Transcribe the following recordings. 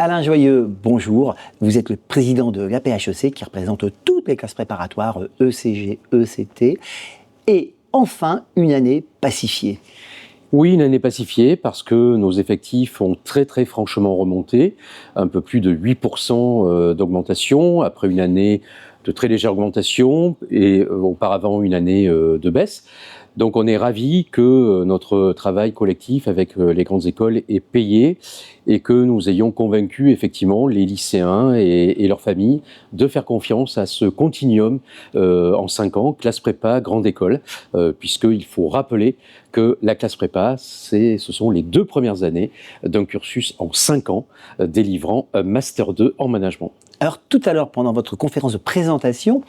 Alain Joyeux, bonjour. Vous êtes le président de l'APHEC qui représente toutes les classes préparatoires ECG, ECT. Et enfin, une année pacifiée. Oui, une année pacifiée parce que nos effectifs ont très franchement remonté, un peu plus de 8% d'augmentation après une année de très légère augmentation et auparavant une année de baisse. Donc on est ravis que notre travail collectif avec les grandes écoles ait payé et que nous ayons convaincu effectivement les lycéens et leurs familles de faire confiance à ce continuum en 5 ans, classe prépa, grande école, puisqu'il faut rappeler que la classe prépa, ce sont les 2 premières années d'un cursus en 5 ans délivrant un Master 2 en management. Alors tout à l'heure, pendant votre conférence de présentation,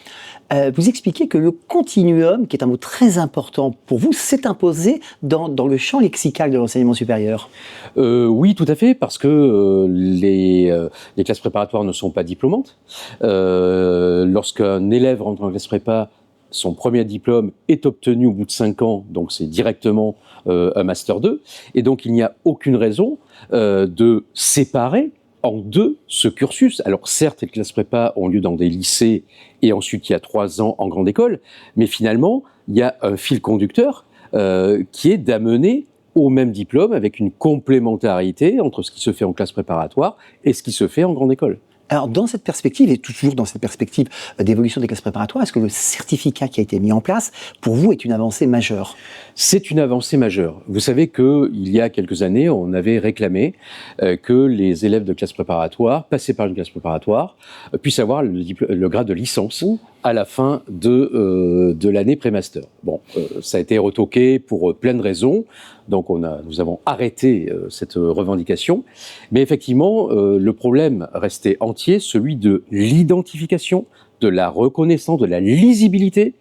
vous expliquiez que le continuum, qui est un mot très important pour vous, s'est imposé dans le champ lexical de l'enseignement supérieur. Oui, tout à fait, parce que les classes préparatoires ne sont pas diplômantes. Lorsqu'un élève rentre en classe prépa, son premier diplôme est obtenu au bout de 5 ans, donc c'est directement un Master 2. Et donc il n'y a aucune raison de séparer en deux ce cursus. Alors certes, les classes prépa ont lieu dans des lycées et ensuite il y a 3 ans en grande école, mais finalement, il y a un fil conducteur qui est d'amener au même diplôme avec une complémentarité entre ce qui se fait en classe préparatoire et ce qui se fait en grande école. Alors, dans cette perspective, et toujours dans cette perspective d'évolution des classes préparatoires, est-ce que le certificat qui a été mis en place, pour vous, est une avancée majeure ? C'est une avancée majeure. Vous savez qu'il y a quelques années, on avait réclamé que les élèves de classe préparatoire, passés par une classe préparatoire, puissent avoir le grade de licence à la fin de l'année pré-master. Bon, ça a été retoqué pour plein de raisons. Donc nous avons arrêté cette revendication. Mais effectivement, le problème restait entier, celui de l'identification, de la reconnaissance, de la lisibilité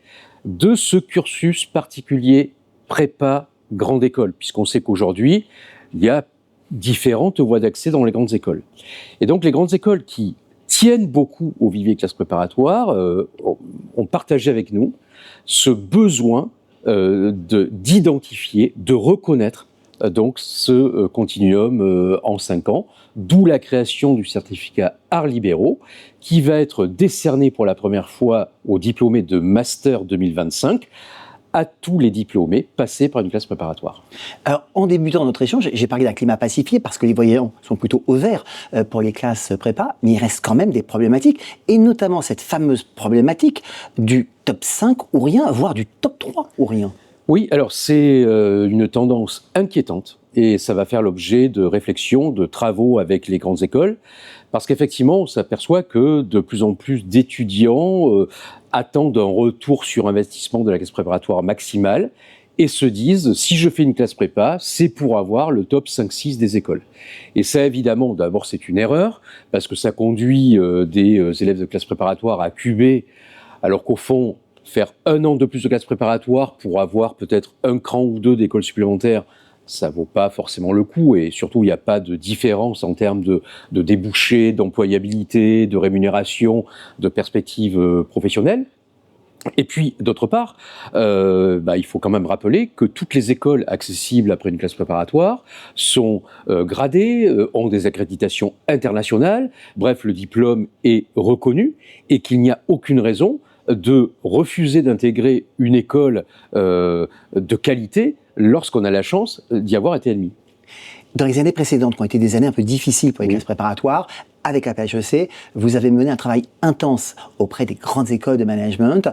de ce cursus particulier prépa grande école, puisqu'on sait qu'aujourd'hui, il y a différentes voies d'accès dans les grandes écoles. Et donc les grandes écoles qui tiennent beaucoup au vivier classe préparatoire ont partagé avec nous ce besoin d'identifier, de reconnaître donc ce continuum en 5 ans, d'où la création du certificat arts libéraux qui va être décerné pour la première fois aux diplômés de Master 2025, à tous les diplômés passés par une classe préparatoire. Alors, en débutant notre échange, j'ai parlé d'un climat pacifié parce que les voyants sont plutôt au vert pour les classes prépa, mais il reste quand même des problématiques, et notamment cette fameuse problématique du top 5 ou rien, voire du top 3 ou rien. Oui, alors c'est une tendance inquiétante et ça va faire l'objet de réflexions, de travaux avec les grandes écoles, parce qu'effectivement, on s'aperçoit que de plus en plus d'étudiants attendent un retour sur investissement de la classe préparatoire maximale et se disent, si je fais une classe prépa, c'est pour avoir le top 5-6 des écoles. Et ça, évidemment, d'abord, c'est une erreur, parce que ça conduit des élèves de classe préparatoire à cuber, alors qu'au fond, faire 1 an de plus de classe préparatoire pour avoir peut-être un cran ou 2 d'écoles supplémentaires, ça vaut pas forcément le coup, et surtout il n'y a pas de différence en termes de débouchés, d'employabilité, de rémunération, de perspectives professionnelles. Et puis, d'autre part, il faut quand même rappeler que toutes les écoles accessibles après une classe préparatoire sont gradées, ont des accréditations internationales, bref, le diplôme est reconnu, et qu'il n'y a aucune raison de refuser d'intégrer une école de qualité lorsqu'on a la chance d'y avoir été admis. Dans les années précédentes, qui ont été des années un peu difficiles pour les classes préparatoires, avec la PHEC, vous avez mené un travail intense auprès des grandes écoles de management.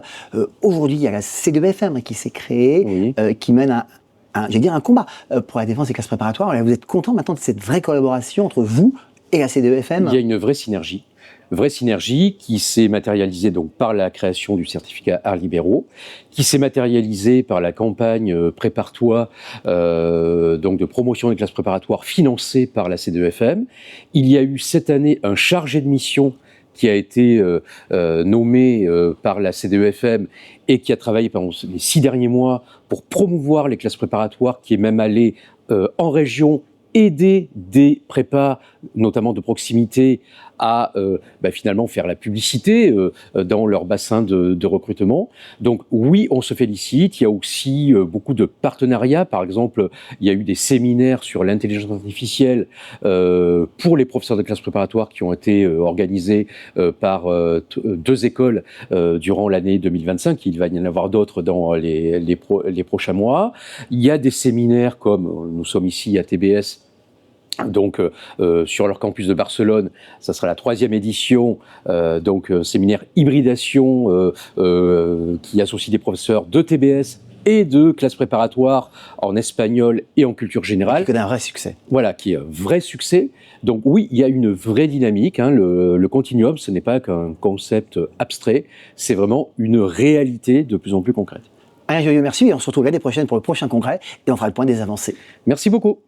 Aujourd'hui, il y a la C2FM qui s'est créée, qui mène un combat pour la défense des classes préparatoires. Et vous êtes content maintenant de cette vraie collaboration entre vous et la C2FM ? Il y a une vraie synergie qui s'est matérialisée donc par la création du certificat arts libéraux, qui s'est matérialisée par la campagne Prépare-toi, donc de promotion des classes préparatoires financée par la C2FM. Il y a eu cette année un chargé de mission qui a été nommé par la C2FM et qui a travaillé pendant les 6 derniers mois pour promouvoir les classes préparatoires, qui est même allé en région aider des prépas notamment de proximité, à finalement faire la publicité dans leur bassin de recrutement. Donc oui, on se félicite. Il y a aussi beaucoup de partenariats. Par exemple, il y a eu des séminaires sur l'intelligence artificielle pour les professeurs de classe préparatoire qui ont été organisés par 2 écoles durant l'année 2025. Il va y en avoir d'autres dans les prochains mois. Il y a des séminaires comme nous sommes ici à TBS, donc sur leur campus de Barcelone, ça sera la 3e édition, séminaire hybridation qui associe des professeurs de TBS et de classe préparatoire en espagnol et en culture générale. Qui est un vrai succès. Voilà, qui est un vrai succès. Donc oui, il y a une vraie dynamique. Le continuum, ce n'est pas qu'un concept abstrait, c'est vraiment une réalité de plus en plus concrète. Alain Joyeux, merci. Et on se retrouve l'année prochaine pour le prochain congrès et on fera le point des avancées. Merci beaucoup.